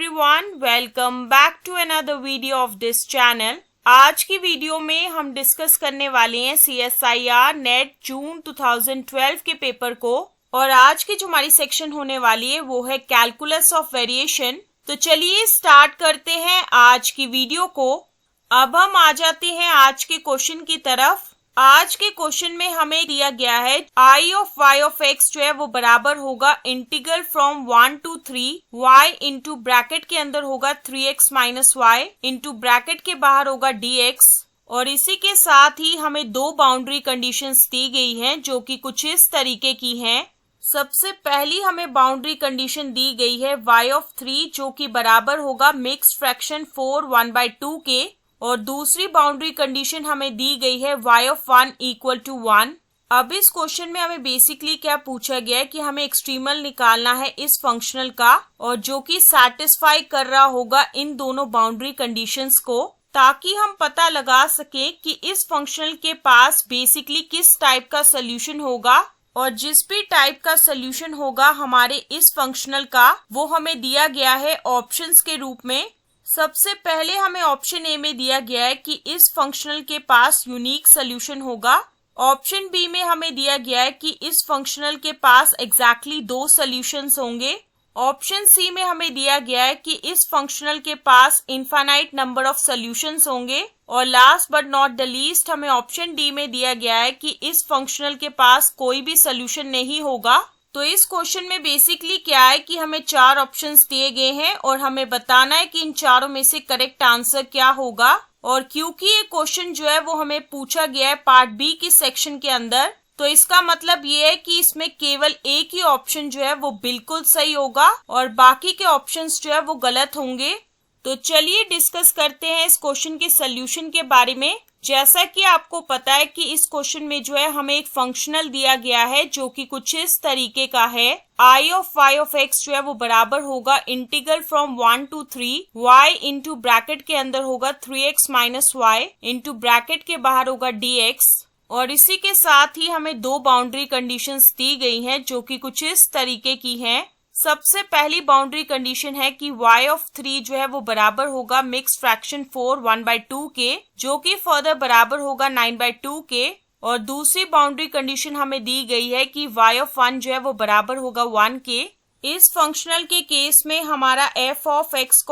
everyone, welcome back to another video of this channel। आज की video में हम डिस्कस करने वाले हैं CSIR नेट जून 2012 के पेपर को और आज की जो हमारी सेक्शन होने वाली है वो है कैलकुलस ऑफ वेरिएशन। तो चलिए स्टार्ट करते हैं आज की वीडियो को। अब हम आ जाते हैं आज के क्वेश्चन की तरफ। आज के क्वेश्चन में हमें दिया गया है I of y of x जो है वो बराबर होगा integral from 1 to 3 y into bracket के अंदर होगा 3x minus Y into bracket के बाहर होगा dx। और इसी के साथ ही हमें दो बाउंड्री कंडीशंस दी गई हैं जो कि कुछ इस तरीके की हैं। सबसे पहली हमें बाउंड्री कंडीशन दी गई है y ऑफ 3 जो कि बराबर होगा मिक्स्ड फ्रैक्शन 4 1/2 के, और दूसरी बाउंड्री कंडीशन हमें दी गई है y ऑफ 1 इक्वल टू 1। अब इस क्वेश्चन में हमें बेसिकली क्या पूछा गया है कि हमें एक्सट्रीमल निकालना है इस फंक्शनल का और जो कि सैटिस्फाई कर रहा होगा इन दोनों बाउंड्री कंडीशंस को, ताकि हम पता लगा सके कि इस फंक्शनल के पास बेसिकली किस टाइप का सोल्यूशन होगा। और जिस भी टाइप का सोल्यूशन होगा हमारे इस फंक्शनल का वो हमें दिया गया है ऑप्शंस के रूप में। सबसे पहले हमें ऑप्शन ए में दिया गया है कि इस फंक्शनल के पास यूनिक सोल्यूशन होगा। ऑप्शन बी में हमें दिया गया है कि इस फंक्शनल के पास एग्जैक्टली दो सोल्यूशंस होंगे। ऑप्शन सी में हमें दिया गया है कि इस फंक्शनल के पास इनफाइनाइट नंबर ऑफ सोल्यूशंस होंगे। और last but not the least हमें ऑप्शन डी में दिया गया है कि इस फंक्शनल के पास कोई भी सोल्यूशन नहीं होगा। तो इस क्वेश्चन में बेसिकली क्या है कि हमें चार ऑप्शंस दिए गए हैं और हमें बताना है कि इन चारों में से करेक्ट आंसर क्या होगा। और क्योंकि ये क्वेश्चन जो है वो हमें पूछा गया है पार्ट बी की सेक्शन के अंदर, तो इसका मतलब ये है कि इसमें केवल एक ही ऑप्शन जो है वो बिल्कुल सही होगा और बाकी के ऑप्शंस जो है वो गलत होंगे। तो चलिए डिस्कस करते हैं इस क्वेश्चन के सोल्यूशन के बारे में। जैसा कि आपको पता है कि इस क्वेश्चन में जो है हमें एक फंक्शनल दिया गया है जो कि कुछ इस तरीके का है I of y of x जो है वो बराबर होगा integral from 1 to 3 y into bracket के अंदर होगा 3x minus Y into bracket के बाहर होगा dx। और इसी के साथ ही हमें दो बाउंड्री कंडीशंस दी गई हैं जो कि कुछ इस तरीके की हैं। सबसे पहली बाउंड्री कंडीशन है कि y ऑफ 3 जो है वो बराबर होगा मिक्स्ड फ्रैक्शन 4 1/2 के, जो कि फर्दर बराबर होगा 9/2 के। और दूसरी बाउंड्री कंडीशन हमें दी गई है कि y ऑफ 1 जो है वो बराबर होगा 1 के। इस फंक्शनल के केस में हमारा f of x,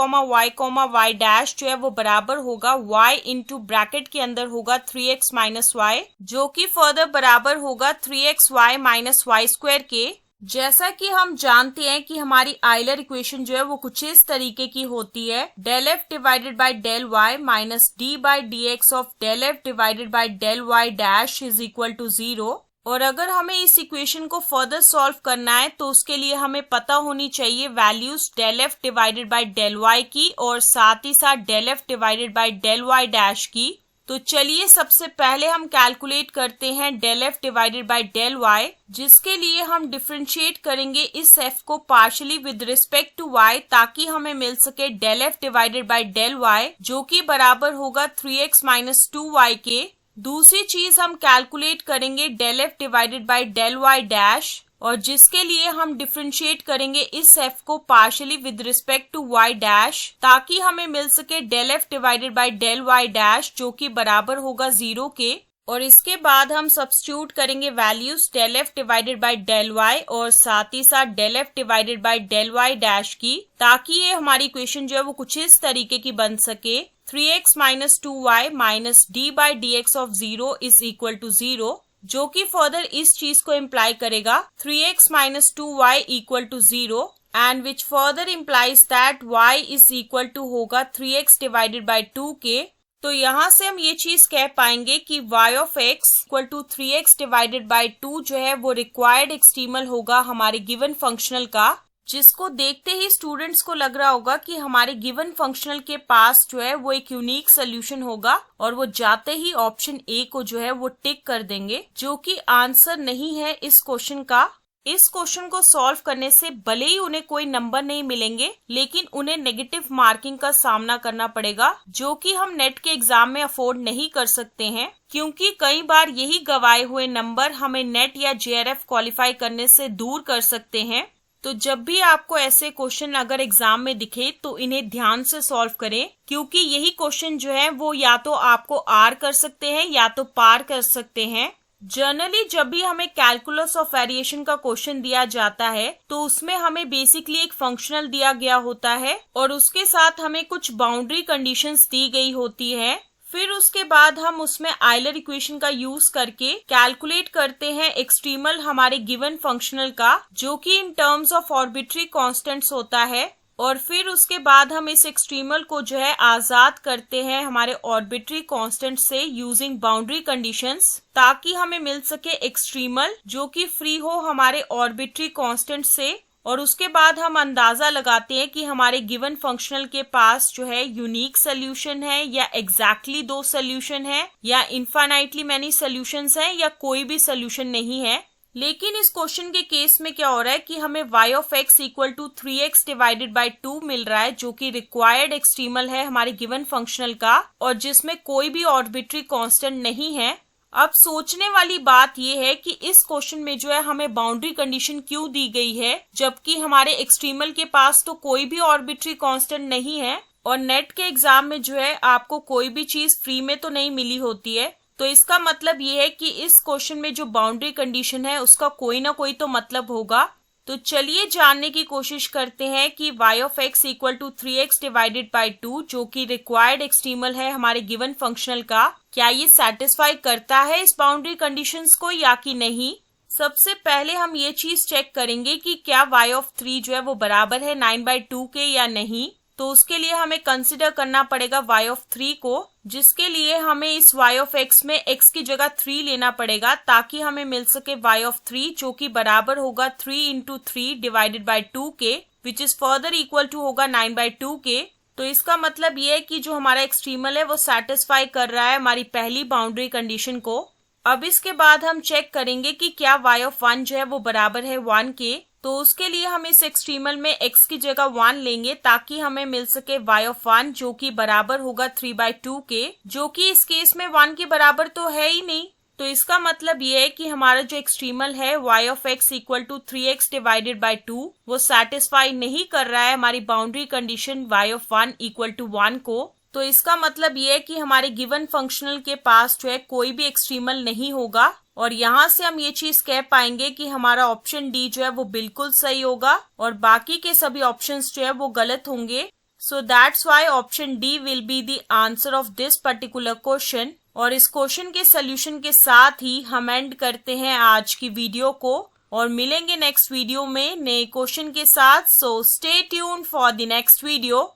y dash जो है वो बराबर होगा y इंटू ब्रैकेट के अंदर होगा 3x माइनस वाई, जो कि फर्दर बराबर होगा 3xy माइनस वाई स्क्वायर के। जैसा कि हम जानते हैं कि हमारी आयलर इक्वेशन जो है वो कुछ इस तरीके की होती है del f divided by del y minus d by d x of del f divided by del y dash is equal to 0। और अगर हमें इस इक्वेशन को फर्दर सॉल्व करना है तो उसके लिए हमें पता होनी चाहिए values del f divided by del y की और साथ ही साथ del f divided by del y dash की। तो चलिए सबसे पहले हम कैलकुलेट करते हैं del f divided by del y, जिसके लिए हम डिफरेंशिएट करेंगे इस एफ को partially with respect to y ताकि हमें मिल सके del f divided by del y जो कि बराबर होगा 3x माइनस 2y के। दूसरी चीज हम कैलकुलेट करेंगे del f divided by del y dash, और जिसके लिए हम डिफरेंशिएट करेंगे इस एफ को partially with respect to y dash ताकि हमें मिल सके del f divided by del y dash जो कि बराबर होगा 0 के। और इसके बाद हम सब्स्टिट्यूट करेंगे values del f divided by del y और साथ ही साथ del f divided by del y dash की, ताकि ये हमारी इक्वेशन जो है वो कुछ इस तरीके की बन सके 3x minus 2y minus d by d x of 0 is equal to 0, जो कि फर्दर इस चीज को इम्प्लाई करेगा 3x minus 2y equal to 0 and which further implies that y is equal to होगा 3x डिवाइडेड बाय 2 के। तो यहाँ से हम ये चीज कह पाएंगे कि y of x equal to 3x divided by 2 जो है वो रिक्वायर्ड एक्सट्रीमल होगा हमारे गिवन फंक्शनल का, जिसको देखते ही स्टूडेंट्स को लग रहा होगा कि हमारे गिवन फंक्शनल के पास जो है वो एक यूनिक सोल्यूशन होगा और वो जाते ही ऑप्शन ए को जो है वो टिक कर देंगे, जो कि आंसर नहीं है इस क्वेश्चन का। इस क्वेश्चन को सॉल्व करने से भले ही उन्हें कोई नंबर नहीं मिलेंगे, लेकिन उन्हें नेगेटिव मार्किंग का सामना करना पड़ेगा, जो कि हम नेट के एग्जाम में अफोर्ड नहीं कर सकते हैं, क्योंकि कई बार यही गवाए हुए नंबर हमें नेट या जेआरएफ क्वालिफाई करने से दूर कर सकते हैं। तो जब भी आपको ऐसे क्वेश्चन अगर एग्जाम में दिखे तो इन्हें ध्यान से सॉल्व करें, क्योंकि यही क्वेश्चन जो है वो या तो आपको आर कर सकते हैं या तो पार कर सकते हैं। जनरली जब भी हमें कैलकुलस ऑफ वेरिएशन का क्वेश्चन दिया जाता है तो उसमें हमें बेसिकली एक फंक्शनल दिया गया होता है और उसके साथ हमें कुछ बाउंड्री कंडीशंस दी गई होती है। फिर उसके बाद हम उसमें आयलर इक्वेशन का यूज करके कैलकुलेट करते हैं एक्सट्रीमल हमारे गिवन फंक्शनल का, जो कि in terms of arbitrary constants होता है। और फिर उसके बाद हम इस एक्सट्रीमल को जो है आजाद करते हैं हमारे आर्बिट्री कांस्टेंट से यूजिंग बाउंड्री कंडीशंस, ताकि हमें मिल सके एक्सट्रीमल जो कि फ्री हो हमारे आर्बिट्री कांस्टेंट से। और उसके बाद हम अंदाजा लगाते हैं कि हमारे गिवन फंक्शनल के पास जो है यूनिक सोल्यूशन है या एग्जैक्टली दो सोल्यूशन है या इनफाइनाइटली मैनी सोल्यूशंस हैं या कोई भी सोल्यूशन नहीं है। लेकिन इस क्वेश्चन के केस में क्या हो रहा है कि हमें y of x equal to 3x divided by 2 मिल रहा है, जो कि रिक्वायर्ड एक्सट्रीमल है हमारे गिवन फंक्शनल का और जिसमें कोई भी आर्बिट्री कांस्टेंट नहीं है। अब सोचने वाली बात यह है कि इस क्वेश्चन में जो है हमें बाउंड्री कंडीशन क्यों दी गई है, जबकि हमारे एक्सट्रीमल के पास तो कोई भी आर्बिट्री कांस्टेंट नहीं है और नेट के एग्जाम में जो है आपको कोई भी चीज फ्री में तो नहीं मिली होती है। तो इसका मतलब ये है कि इस क्वेश्चन में जो बाउंड्री कंडीशन है उसका कोई ना कोई तो मतलब होगा। तो चलिए जानने की कोशिश करते हैं कि y of x equal to 3x divided by 2 जो कि रिक्वायर्ड एक्सट्रीमल है हमारे गिवन फंक्शनल का, क्या ये सेटिस्फाई करता है इस बाउंड्री कंडीशंस को या कि नहीं। सबसे पहले हम ये चीज चेक करेंगे कि क्या y ऑफ 3 जो है वो बराबर है 9/2 के या नहीं। तो उसके लिए हमें कंसिडर करना पड़ेगा y ऑफ 3 को, जिसके लिए हमें इस y ऑफ x में x की जगह 3 लेना पड़ेगा ताकि हमें मिल सके y ऑफ 3 जो कि बराबर होगा 3 इंटू 3 डिवाइडेड बाई 2 के, which is further equal to होगा 9/2 के। तो इसका मतलब ये है कि जो हमारा एक्सट्रीमल है वो सेटिस्फाई कर रहा है हमारी पहली बाउंड्री कंडीशन को। अब इसके बाद हम चेक करेंगे कि क्या y ऑफ 1 जो है वो बराबर है 1 के। तो उसके लिए हम इस एक्सट्रीमल में x की जगह 1 लेंगे ताकि हमें मिल सके y ऑफ 1 जो कि बराबर होगा 3/2 के, जो कि इस केस में 1 के बराबर तो है ही नहीं। तो इसका मतलब ये है कि हमारा जो एक्सट्रीमल है y of x equal to 3x divided by 2 वो सेटिस्फाई नहीं कर रहा है हमारी boundary condition y of 1 equal to 1 को। तो इसका मतलब ये है कि हमारे गिवन फंक्शनल के पास जो है कोई भी एक्सट्रीमल नहीं होगा और यहाँ से हम ये चीज कह पाएंगे कि हमारा ऑप्शन डी जो है वो बिल्कुल सही होगा और बाकी के सभी ऑप्शंस जो है वो गलत होंगे। So that's why option D will be the answer of this particular question. और इस क्वेश्चन के सोल्यूशन के साथ ही हम एंड करते हैं आज की वीडियो को और मिलेंगे नेक्स्ट वीडियो में नए क्वेश्चन के साथ। So stay tuned for the next video.